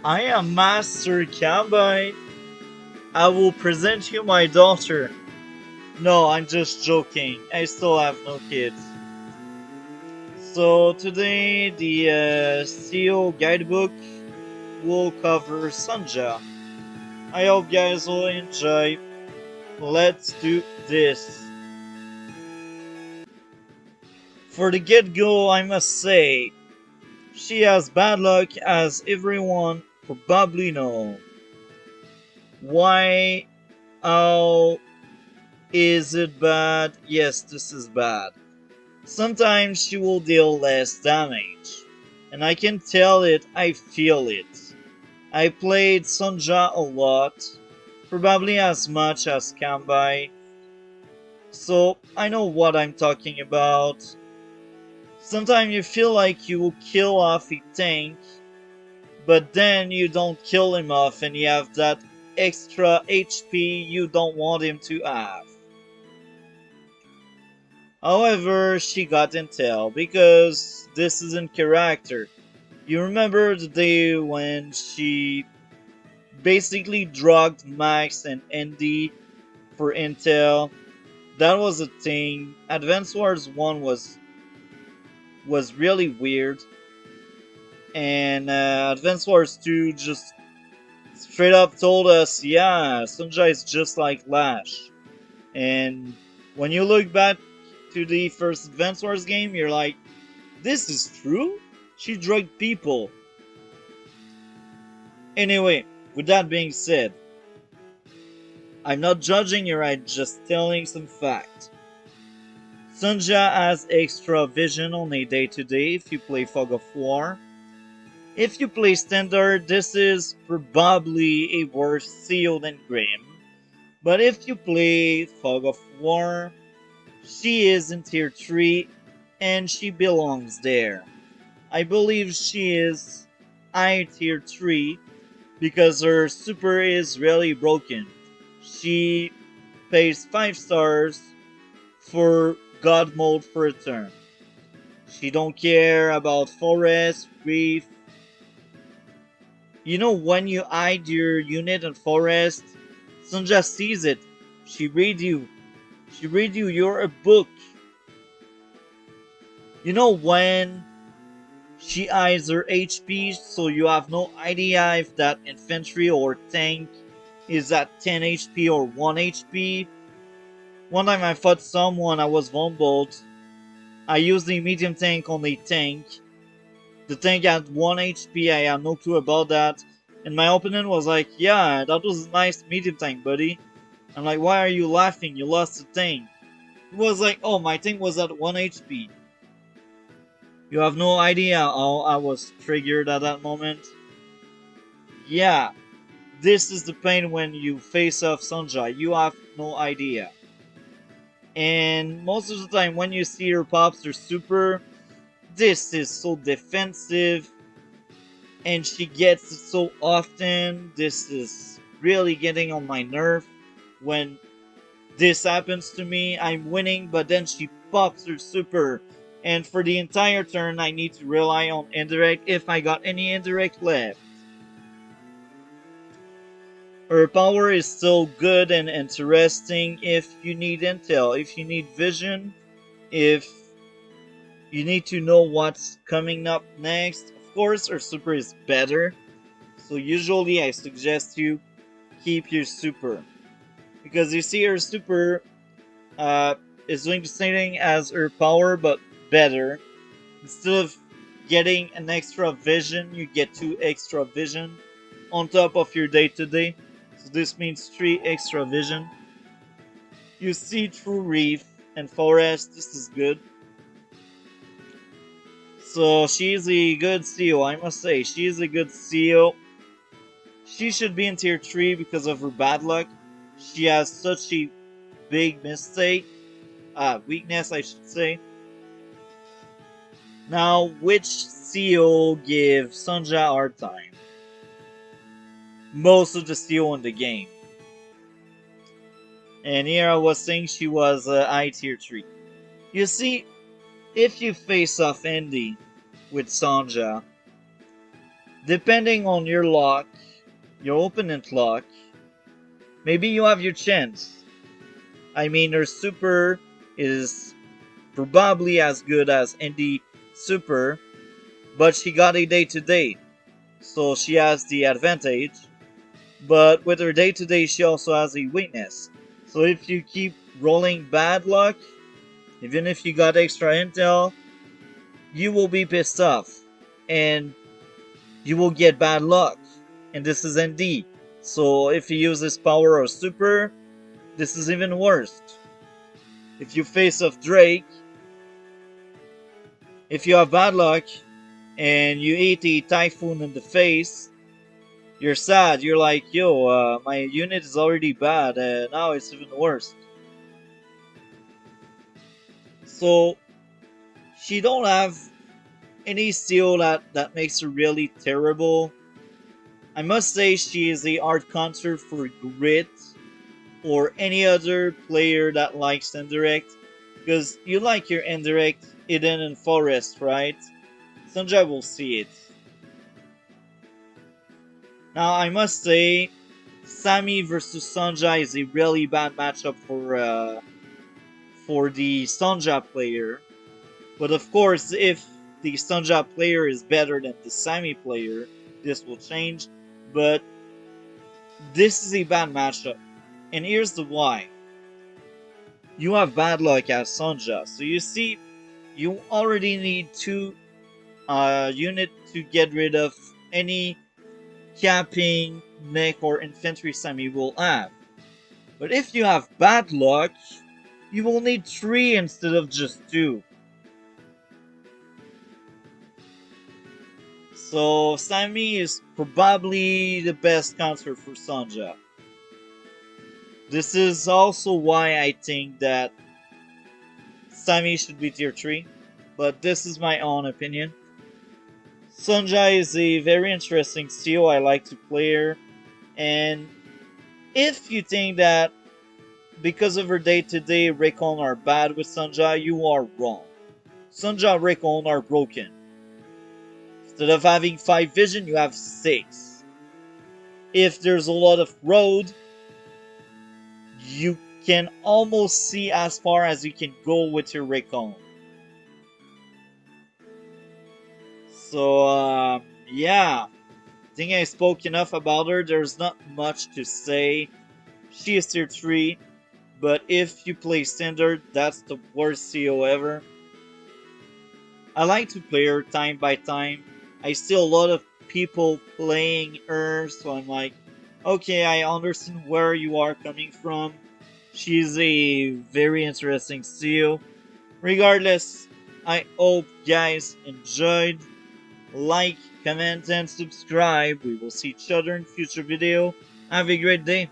I am Master Kambai. I will present you my daughter. No, I'm just joking. I still have no kids. So today the CEO guidebook will cover Sonja. I hope guys will enjoy. Let's do this. For the get-go, I must say, she has bad luck as everyone probably know. Why? How is it bad? Yes, this is bad. Sometimes she will deal less damage. And I can tell it, I feel it. I played Sonja a lot, probably as much as Kambai, so I know what I'm talking about. Sometimes you feel like you will kill off a tank, but then you don't kill him off and you have that extra HP you don't want him to have. However, she got intel because this is in character. You remember the day when she basically drugged Max and Andy for intel? That was a thing. Advance Wars 1 was really weird, and Advance Wars 2 just straight up told us, yeah, Sonja is just like Lash. And when you look back to the first Advance Wars game, you're like, this is true? She drugged people. Anyway, with that being said, I'm not judging you, I'm just telling some fact. Sonja has extra vision on a day-to-day if you play Fog of War. If you play Standard, this is probably a worse seal than Grim. But if you play Fog of War, she is in tier 3 and she belongs there. I believe she is I tier 3 because her super is really broken. She pays 5 stars for God mode for a turn. She don't care about forest, reef. You know when you hide your unit in forest, Sonja sees it. She read you. She read you, you're a book. You know when she eyes her HP, so you have no idea if that infantry or tank is at 10 HP or 1 HP. One time I fought someone, I was vulnerable. I used the medium tank on the tank. The tank had 1 HP, I had no clue about that. And my opponent was like, yeah, that was a nice medium tank, buddy. I'm like, why are you laughing? You lost the tank. He was like, oh, my tank was at 1 HP. You have no idea how I was triggered at that moment. Yeah, this is the pain when you face off Sonja. You have no idea. And most of the time when you see her pops her super, this is so defensive. And she gets it so often. This is really getting on my nerve. When this happens to me, I'm winning, but then she pops her super. And for the entire turn, I need to rely on indirect if I got any indirect left. Her power is still good and interesting if you need intel, if you need vision, if you need to know what's coming up next. Of course, her super is better. So usually I suggest you keep your super. Because you see her super is doing the same thing as her power, but better. Instead of getting an extra vision, you get 2 extra vision on top of your day-to-day. So this means 3 extra vision. You see through reef and forest, this is good. So she's a good CEO, I must say. She's a good CEO. She should be in tier 3 because of her bad luck. She has such a big mistake. Weakness, I should say. Now, which CEO give Sonja a hard time? Most of the CEO in the game. And here I was saying she was I tier 3. You see, if you face off Andy with Sonja, Depending on your luck, your opponent luck, maybe you have your chance. I mean, her super is probably as good as Indy super, but she got a day to day, so she has the advantage. But with her day to day, she also has a weakness. So if you keep rolling bad luck, even if you got extra intel, you will be pissed off. And you will get bad luck. And this is ND. So if he uses power or super, this is even worse. If you face off Drake, if you have bad luck and you eat a typhoon in the face, you're sad. You're like, yo, my unit is already bad, and now it's even worse. So she don't have any skill that makes her really terrible. I must say she is a hard counter for Grit or any other player that likes indirect, because you like your indirect hidden in forest, right? Sonja will see it. Now I must say, Sammy versus Sonja is a really bad matchup for the Sonja player. But of course, if the Sonja player is better than the Sammy player, this will change. But this is a bad matchup. And here's the why. You have bad luck as Sonja. So you see, you already need two unit to get rid of any capping, mech, or infantry Sammy will have. But if you have bad luck, you will need 3 instead of just 2. So Sammy is probably the best counter for Sonja. This is also why I think that Sammy should be tier 3, but this is my own opinion. Sonja is a very interesting CEO. I like to play her, and if you think that because of her day-to-day Recon are bad with Sonja, you are wrong. Sonja Recon are broken. Instead of having 5 vision, you have 6. If there's a lot of road, you can almost see as far as you can go with your Recon. So, yeah. I think I spoke enough about her. There's not much to say. She is tier 3. But if you play standard, that's the worst CO ever. I like to play her time by time. I see a lot of people playing her, so I'm like, okay, I understand where you are coming from. She's a very interesting CEO. Regardless, I hope guys enjoyed. Like, comment, and subscribe. We will see each other in future video. Have a great day.